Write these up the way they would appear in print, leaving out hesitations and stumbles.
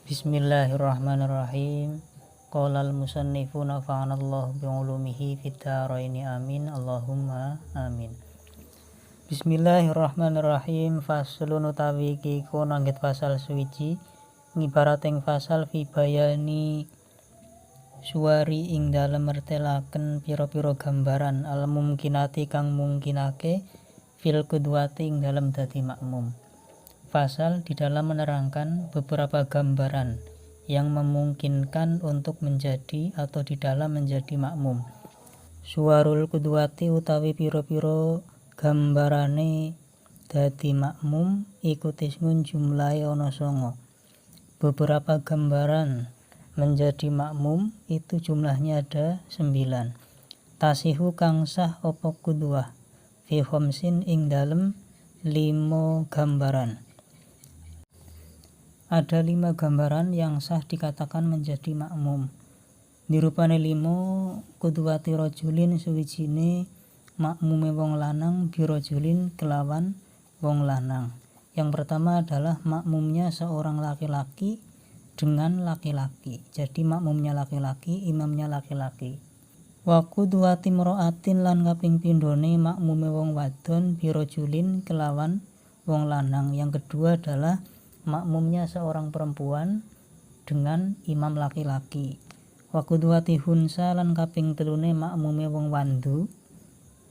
Bismillahirrahmanirrahim. Qala al-musannifu nafa'anallahu bi'ulumihi fid dharaini amin. Allahumma amin. Bismillahirrahmanirrahim. Faslun utawi iki kono anggit pasal suwiji ngibarating pasal fi bayani suwari ing dalem mertelaken pira-pira gambaran al mungkinati kang mungkinake fil qudwati ing dalem dadi makmum. Pasal di dalam menerangkan beberapa gambaran yang memungkinkan untuk menjadi atau di dalam menjadi makmum. Suwarul qudwati utawi piro-piro gambarane dadi makmum ikutisngun jumlahe ana 9. Beberapa gambaran menjadi makmum itu jumlahnya ada 9. Tasihu kang sah apa qudwah fi khamsin ing dalem 5 gambaran. Ada 5 gambaran yang sah dikatakan menjadi makmum. Dirupane 5 qudwati rajulin suwijine makmume wong lanang birajulin kelawan wong lanang. Yang pertama adalah makmumnya seorang laki-laki dengan laki-laki. Jadi makmumnya laki-laki, imamnya laki-laki. Wa qudwati mra'atin lan kaping pindhone makmume wong wadon birajulin kelawan wong lanang. Yang kedua adalah makmumnya seorang perempuan dengan imam laki-laki. Wa qudwati hunsa lan kaping telune makmume wong wandu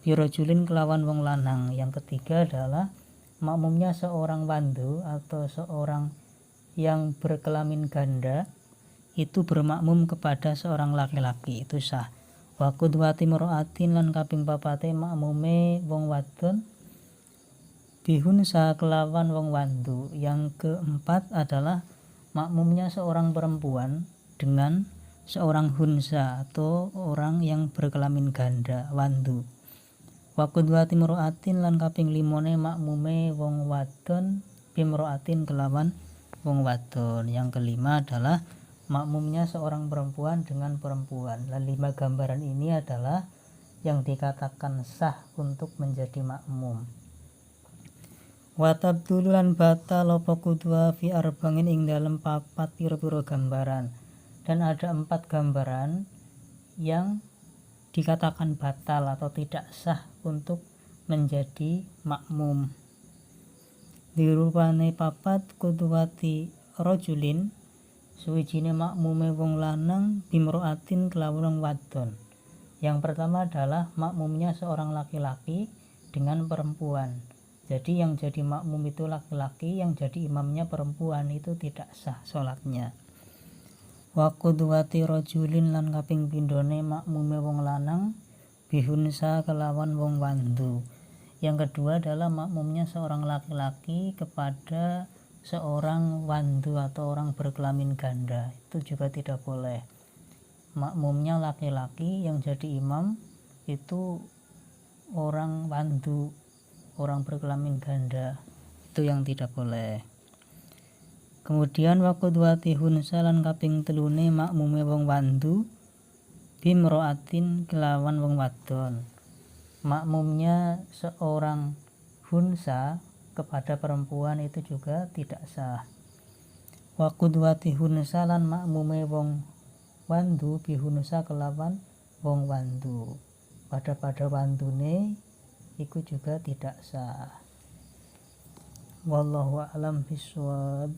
birajulin kelawan wong lanang. Yang ketiga adalah makmumnya seorang wandu atau seorang yang berkelamin ganda itu bermakmum kepada seorang laki-laki, itu sah. Wa qudwati mra'atin lan kaping papate makmume wong wadon bihunsa kelawan wong wandu. Yang keempat adalah makmumnya seorang perempuan dengan seorang hunsa atau orang yang berkelamin ganda, wandu. Wa qudwati mra'atin lan kaping 5 makmume wong wadon bimra'atin kelawan wong wadon. Yang kelima adalah makmumnya seorang perempuan dengan perempuan. Dan 5 gambaran ini adalah yang dikatakan sah untuk menjadi makmum. Wa tabdulu lan batal apa qudwa fi arba'in ing dalem 4 pira-pira gambaran. Dan ada 4 gambaran yang dikatakan batal atau tidak sah untuk menjadi makmum. Dirupane 4 qudwati rajulin suwijine makmume wong lanang bimra'atin kelawan wadon. Yang pertama adalah makmumnya seorang laki-laki dengan perempuan. Jadi yang jadi makmum itu laki-laki, yang jadi imamnya perempuan, itu tidak sah sholatnya. Wa qudwati rajulin lan kaping pindhone makmume wong lanang bihunsa kelawan wong wandu. Yang kedua adalah makmumnya seorang laki-laki kepada seorang wandu atau orang berkelamin ganda, itu juga tidak boleh. Makmumnya laki-laki, yang jadi imam itu orang wandu, orang berkelamin ganda, itu yang tidak boleh. Kemudian wa qudwati hunsa lan kaping telune makmume wong wandu bimra'atin kelawan wong wadon. Makmumnya seorang hunsa kepada perempuan itu juga tidak sah. Wa qudwati hunsa lan makmume wong wandu bihunsa kelawan wong wandu. Pada wandune iku juga tidak sah. Wallahu a'lam bishawab.